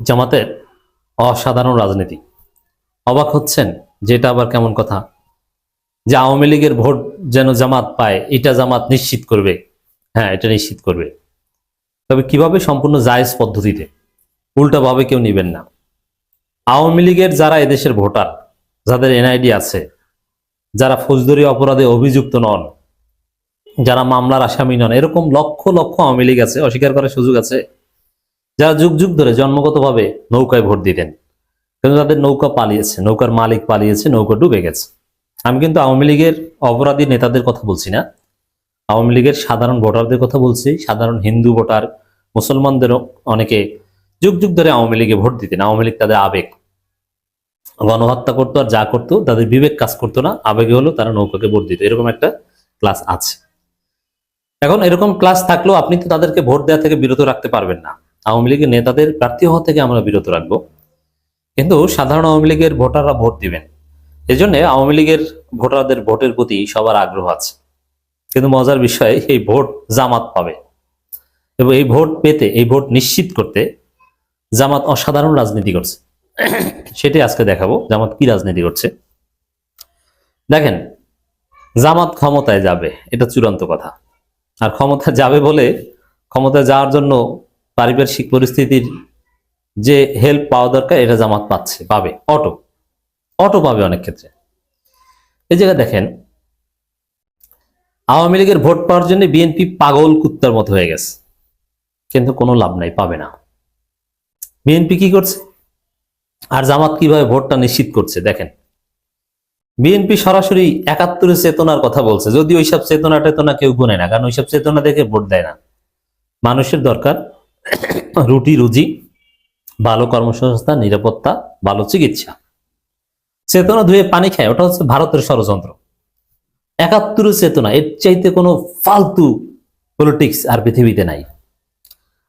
জামাতের অসাধারণ রাজনীতি। অবাক হচ্ছেন যেটা আবার কেমন কথা, যে আওয়ামী লীগের ভোট যেন জামাত পায় এটা জামাত নিশ্চিত করবে। হ্যাঁ, এটা নিশ্চিত করবে, তবে কিভাবে? সম্পূর্ণ জায়েজ পদ্ধতিতে, উল্টাভাবে কেউ নিবেন না। আওয়ামী লীগের যারা এদেশের ভোটার, যাদের এনআইডি আছে, যারা ফৌজদারি অপরাধে অভিযুক্ত নন, যারা মামলার আসামি নন, এরকম লক্ষ লক্ষ আওয়ামী লীগ আছে, অস্বীকার করার সুযোগ আছে, যারা যুগ যুগ ধরে জন্মগতভাবে নৌকায় ভোট দিতেন, কিন্তু তাদের নৌকা পালিয়েছে, নৌকার মালিক পালিয়েছে, নৌকা ডুবে গেছে। আমি কিন্তু আওয়ামী লীগের অপরাধী নেতাদের কথা বলছি না, আওয়ামী লীগের সাধারণ ভোটারদের কথা বলছি। সাধারণ হিন্দু ভোটার, মুসলমানদেরও অনেকে যুগ যুগ ধরে আওয়ামী লীগে ভোট দিতেন। আওয়ামী লীগ তাদের আবেগ, গণহত্যা করতো আর যা করতো তাদের বিবেক কাজ করতো না, আবেগে হলো তারা নৌকাকে ভোট দিত, এরকম একটা ক্লাস আছে। এখন এরকম ক্লাস থাকলেও আপনি তো তাদেরকে ভোট দেওয়া থেকে বিরত রাখতে পারবেন না। আওয়ামী লীগের নেতাদের প্রার্থী হওয়া থেকে আমরা বিরত রাখবো, কিন্তু সাধারণ আওয়ামী লীগের ভোটাররা ভোট দিবেন। এই জন্য আওয়ামী লীগের ভোটারদের ভোটের প্রতি সবার আগ্রহ আছে। কিন্তু মজার বিষয়, এই ভোট জামাত পাবে, এবং এই ভোট পেতে, এই ভোট নিশ্চিত করতে জামাত অসাধারণ রাজনীতি করছে। সেটাই আজকে দেখাবো জামাত কি রাজনীতি করছে। দেখেন, জামাত ক্ষমতায় যাবে এটা চূড়ান্ত কথা, আর ক্ষমতা যাবে বলে ক্ষমতায় যাওয়ার জন্য পারিপার্শ্বিক পরিস্থিতির যে হেল্প পাওয়া দরকার এটা জামাত পাচ্ছে, পাবে, অটো অটো পাবে অনেক ক্ষেত্রে। এই জায়গায় দেখেন, আওয়ামী লীগের ভোট পাওয়ার জন্য বিএনপি পাগল কুত্তার মতো হয়ে গেছে, কিন্তু কোনো লাভ নাই, পাবে না। বিএনপি কি করছে আর জামাত কিভাবে ভোটটা নিশ্চিত করছে দেখেন। বিএনপি সরাসরি ৭১ চেতনার কথা বলছে, যদি ওইসব চেতনা টেতনা কেউ গুনে না, কারণ ওইসব চেতনা দেখে ভোট দেয় না। মানুষের দরকার রুটি রুজি, ভালো কর্মসংস্থান, নিরাপত্তা, ভালো চিকিৎসা। চেতনা ধুয়ে পানি খায়, ওটা হচ্ছে ভারতের ষড়যন্ত্র। ৭১ চেতনা, এর চাইতে কোনো ফালতু পলিটিক্স আর পৃথিবীতে নাই।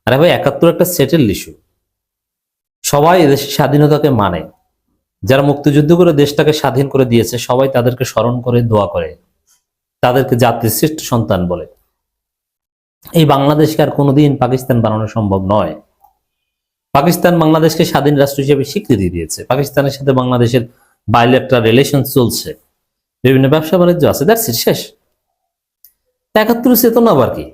আরে ভাই, ৭১ একটা সেটেল ইস্যু, সবাই এদেশের স্বাধীনতাকে মানে। যারা মুক্তিযুদ্ধ করে দেশটাকে স্বাধীন করে দিয়েছে সবাই তাদেরকে স্মরণ করে, দোয়া করে, তাদেরকে জাতির শ্রেষ্ঠ সন্তান বলে। এই বাংলাদেশকে আর কোনোদিন পাকিস্তান বানানো সম্ভব নয়। পাকিস্তান বাংলাদেশকে স্বাধীন রাষ্ট্র হিসেবে স্বীকৃতি দিয়েছে, পাকিস্তানের সাথে বাংলাদেশের বাইলেটারাল রিলেশন চলছে, বিভিন্ন ব্যবসা বাণিজ্য আছে, দ্যাটস ইট, শেষ। ৭১ চেতনা আবার কি?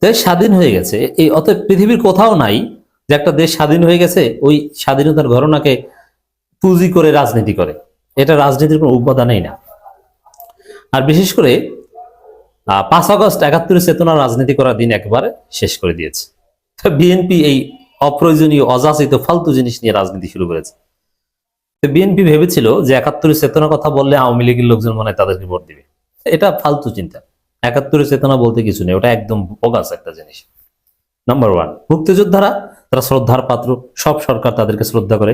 দেশ স্বাধীন হয়ে গেছে, এই অতএব পৃথিবীর কোথাও নাই যে একটা দেশ স্বাধীন হয়ে গেছে ওই স্বাধীনতার ঘটনাকে পুঁজি করে রাজনীতি করে। এটা রাজনীতির কোনো উপাদানই না। আর বিশেষ করে ৫ আগস্ট ৭১ চেতনা রাজনীতি করার দিন একেবারে শেষ করে দিয়েছে। বিএনপি এই অপ্রয়োজনীয় অযাচিত ফালতু জিনিস নিয়ে রাজনীতি শুরু করেছে। বিএনপি ভেবেছিল যে ৭১ চেতনার কথা বললে আওয়ামী লীগের লোকজন মনে হয় তাদেরকে ভোট দিবে। এটা ফালতু চিন্তা। ৭১ চেতনা বলতে কিছু নেই, ওটা একদম বোগাস একটা জিনিস। নাম্বার ওয়ান, মুক্তিযোদ্ধারা তারা শ্রদ্ধার পাত্র, সব সরকার তাদেরকে শ্রদ্ধা করে।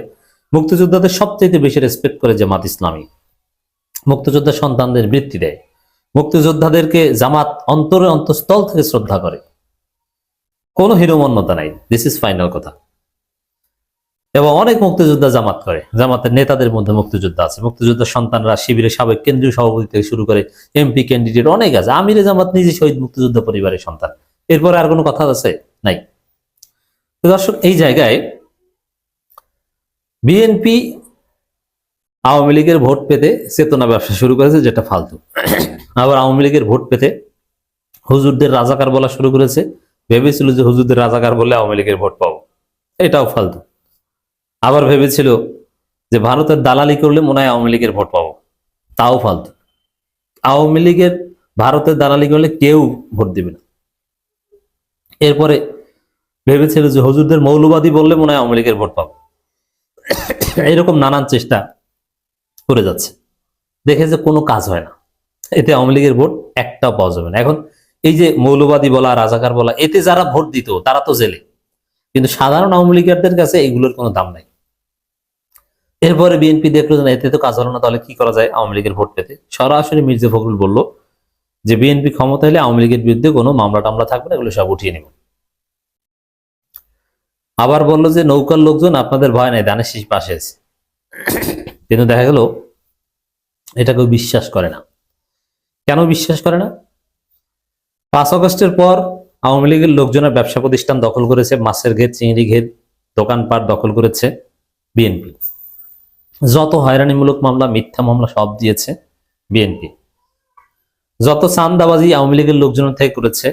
মুক্তিযোদ্ধাদের সবচেয়ে বেশি রেসপেক্ট করে জামাত ইসলামী, মুক্তিযোদ্ধা সন্তানদের বৃত্তি দেয়, মুক্তিযোদ্ধাদেরকে জামাত অন্তরে অন্তঃস্থল থেকে শ্রদ্ধা করে, কোনো হিরোমন্যতা নাই। দিস ইজ ফাইনাল কথা। এবং অনেক মুক্তিযোদ্ধা জামাত করে, জামাতের নেতাদের মধ্যে মুক্তিযোদ্ধা আছে, মুক্তিযোদ্ধার সন্তানরা শিবিরের সাবেক কেন্দ্রীয় সভাপতি থেকে শুরু করে এমপি ক্যান্ডিডেট অনেক আছে। আমিরে জামাত নিজে শহীদ মুক্তিযোদ্ধা পরিবারের সন্তান, এরপরে আর কোনো কথা আছে? নাই। দর্শক, এই জায়গায় বিএনপি আওয়ামী লীগের ভোট পেতে চেতনা ব্যবসা শুরু করেছে, যেটা ফালতু। আবার আওয়ামী লীগের ভোট পেতে হুজুরদের রাজাকার বলা শুরু করেছে, ভেবেছিল যে হুজুরদের রাজাকার বলে আওয়ামী লীগের ভোট পাবো, এটাও ফালতু। আবার ভেবেছিল যে ভারতের দালালি করলে মনে হয় আওয়ামী লীগের ভোট পাবো, তাও ফালতু। আওয়ামী লীগের ভারতের দালালি করলে কেউ ভোট দিবে না। এরপরে ভেবেছিল যে হুজুরদের মৌলবাদী বললে মনে হয় আওয়ামী লীগের ভোট পাবো। এরকম নানান চেষ্টা করে যাচ্ছে, দেখে যে কোনো কাজ হয় না, এতে আওয়ামী লীগের ভোট একটাও পাওয়া যাবে না। এখন এই যে মৌলবাদী বলা, রাজাকার বলা, এতে যারা ভোট দিত তারা তো জেলে, কিন্তু সাধারণ আওয়ামী লীগের কাছে এগুলোর কোনো দাম নাই। এরপরে বিএনপি দেখলো যে এতে তো কাজ হলো না, তাহলে কি করা যায় আওয়ামী লীগের ভোট পেতে? সরাসরি মির্জা ফখরুল বলল যে বিএনপি ক্ষমতা হলে আওয়ামী লীগের বিরুদ্ধে কোনো মামলা টামলা থাকবে না, এগুলো সব উঠিয়ে নেব। আবার বললো যে নৌকার লোকজন আপনাদের ভয় নাই, দানের শীষ পাশে আছে। কিন্তু দেখা গেল এটা কেউ বিশ্বাস করে না। কেন বিশ্বাস করে না? ৫ আগস্টের পর আওয়ামী লীগের লোকজনের ব্যবসা প্রতিষ্ঠান দখল করেছে, মাছের ঘের, চিংড়ি ঘের, দোকানপাট দখল করেছে বিএনপি, যত হয়রানিমূলক মামলা, মিথ্যা মামলা সব দিয়েছে বিএনপি, যত চাঁদাবাজি আওয়ামী লীগের লোকজনের থেকে করেছে,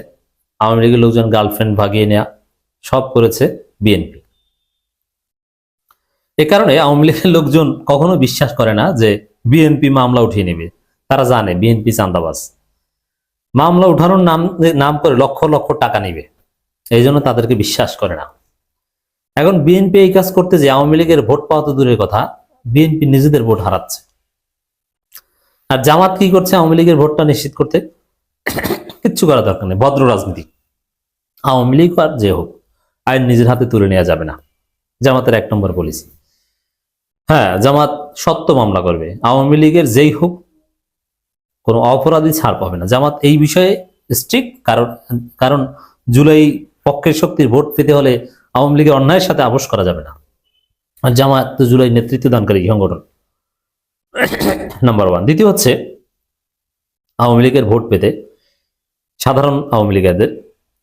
আওয়ামী লীগের লোকজন গার্লফ্রেন্ড ভাগিয়ে নেয়া সব করেছে বিএনপি। এ কারণে আওয়ামী লীগের লোকজন কখনো বিশ্বাস করে না যে বিএনপি মামলা উঠিয়ে নেবে। তারা জানে বিএনপি চাঁদাবাজ, মামলা উঠানোর নাম করে লক্ষ লক্ষ টাকা নিবে, এই জন্য তাদেরকে বিশ্বাস করে না। এখন বিএনপি এই কাজ করতে যে আওয়ামী লীগের ভোট পাওয়া তো দূরের কথা, বিএনপি নিজেদের ভোট হারাচ্ছে। আর জামাত কি করছে? আওয়ামী লীগের ভোটটা নিশ্চিত করতে কিচ্ছু করা দরকার নেই, ভদ্র রাজনীতি। আওয়ামী লীগ আর যে হোক, আইন নিজের হাতে তুলে নেওয়া যাবে না, জামাতের 1 নম্বর পলিসি। হ্যাঁ, জামাত সত্য মামলা করবে, আওয়ামী লীগের যেই হোক কোনো অপরাধী ছাড় পাবে না। জামাত এই বিষয়ে স্ট্রিক্ট, কারণ জুলাই পক্ষের শক্তির ভোট পেতে হলে আওয়ামী লীগের অন্যায়ের সাথে আপোষ করা যাবে না। আর জামাত তো জুলাই নেতৃত্ব দানকারী সংগঠন, নাম্বার 1। দ্বিতীয় হচ্ছে, আওয়ামী লীগের ভোট পেতে সাধারণ আওয়ামী লীগের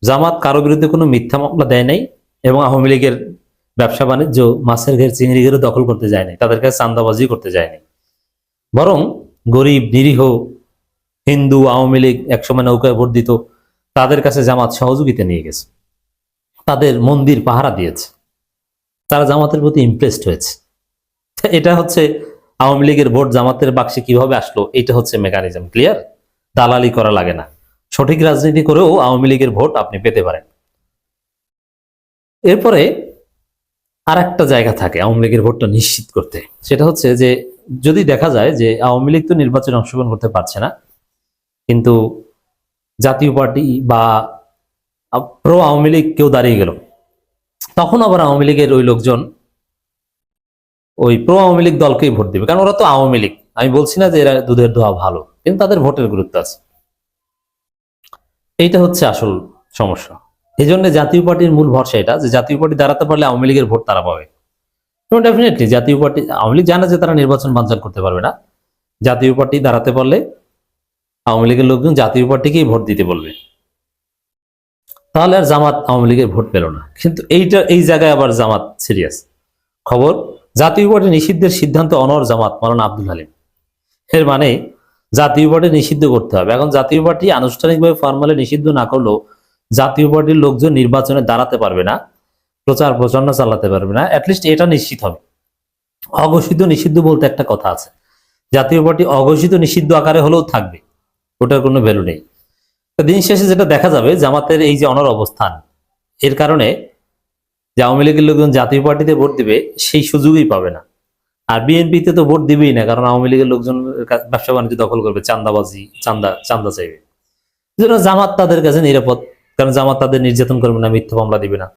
জামাত কারো বিরুদ্ধে কোনো মিথ্যা মামলা দেয় নাই, এবং আওয়ামী লীগের ব্যবসা বাণিজ্য, মাছের ঘের চিংড়ি ঘেরও দখল করতে যায়নি, তাদের কাছে চাঁদাবাজি করতে যায়নি। বরং গরিব নিরীহ হিন্দু আওয়ামী লীগ একসময় নৌকায় ভোট দিত, তাদের কাছে জামাত সহযোগিতা নিয়ে গেছে, তাদের মন্দির পাহারা দিয়েছে, তারা জামাতের প্রতি ইমপ্রেসড হয়েছে। এটা হচ্ছে আওয়ামী লীগের ভোট জামাতের বাক্সে কিভাবে আসলো, এটা হচ্ছে মেকানিজম। ক্লিয়ার? দালালি করা লাগে না, সঠিক রাজনীতি করেও আওয়ামী লীগের ভোট আপনি পেতে পারেন। এরপরে আর একটা জায়গা থাকে আওয়ামী লীগের ভোটটা নিশ্চিত করতে, সেটা হচ্ছে যে যদি দেখা যায় যে আওয়ামী লীগ তো নির্বাচনে অংশগ্রহণ করতে পারছে না, কিন্তু জাতীয় পার্টি বা প্রো আওয়ামী লীগ কেউ দাঁড়িয়ে গেল, তখন আবার আওয়ামী লীগের ওই লোকজন ওই প্রো আওয়ামী লীগ দলকেই ভোট দিবে, কারণ ওরা তো আওয়ামী লীগ। আমি বলছি না যে এরা দুধের দোয়া ভালো, কিন্তু তাদের ভোটের গুরুত্ব আছে। এইটা হচ্ছে আসল সমস্যা। এই জন্য জাতীয় পার্টির মূল ভরসা এটা, যে জাতীয় পার্টি দাঁড়াতে পারলে আওয়ামী লীগের ভোট তারা পাবে। এবং ডেফিনেটলি জাতীয় পার্টি, আওয়ামী লীগ জানে যে তারা নির্বাচন বানচাল করতে পারবে না, জাতীয় পার্টি দাঁড়াতে পারলে আওয়ামী লীগের লোকজন জাতীয় পার্টিকেই ভোট দিতে বলবে, তাহলে আর জামাত আওয়ামী লীগের ভোট পেল না। কিন্তু এই জায়গায় আবার জামাত সিরিয়াস। খবর, জাতীয় পার্টি নিষিদ্ধের সিদ্ধান্ত অনড় জামাত মাওলানা আব্দুল হালিম। এর মানে জাতীয় পার্টি নিষিদ্ধ করতে হবে। এখন জাতীয় পার্টি আনুষ্ঠানিকভাবে ফরমালে নিষিদ্ধ না করলেও জাতীয় পার্টির লোকজন নির্বাচনে দাঁড়াতে পারবে না, প্রচার প্রচারণা চালাতে পারবে না, অ্যাটলিস্ট এটা নিশ্চিত হবে। অঘোষিত নিষিদ্ধ বলতে একটা কথা আছে, জাতীয় পার্টি অঘোষিত নিষিদ্ধ আকারে হলেও থাকবে, ওটার কোনো ভ্যালু নেই। দিন শেষে যেটা দেখা যাবে, জামাতের এই যে অনড় অবস্থান, এর কারণে যে আওয়ামী লীগের লোকজন জাতীয় পার্টিতে ভোট দিবে সেই সুযোগই পাবে না। আর বিএনপিতে তো ভোট দিবেই না, কারণ আওয়ামী লীগের লোকজন ব্যবসা বাণিজ্য দখল করবে, চাঁদাবাজি, চাঁদা চাইবে। জামাত তাদের কাছে নিরাপদ, কারণ জামাত তাদের নির্যাতন করবে না, মিথ্যা মামলা দিবে না।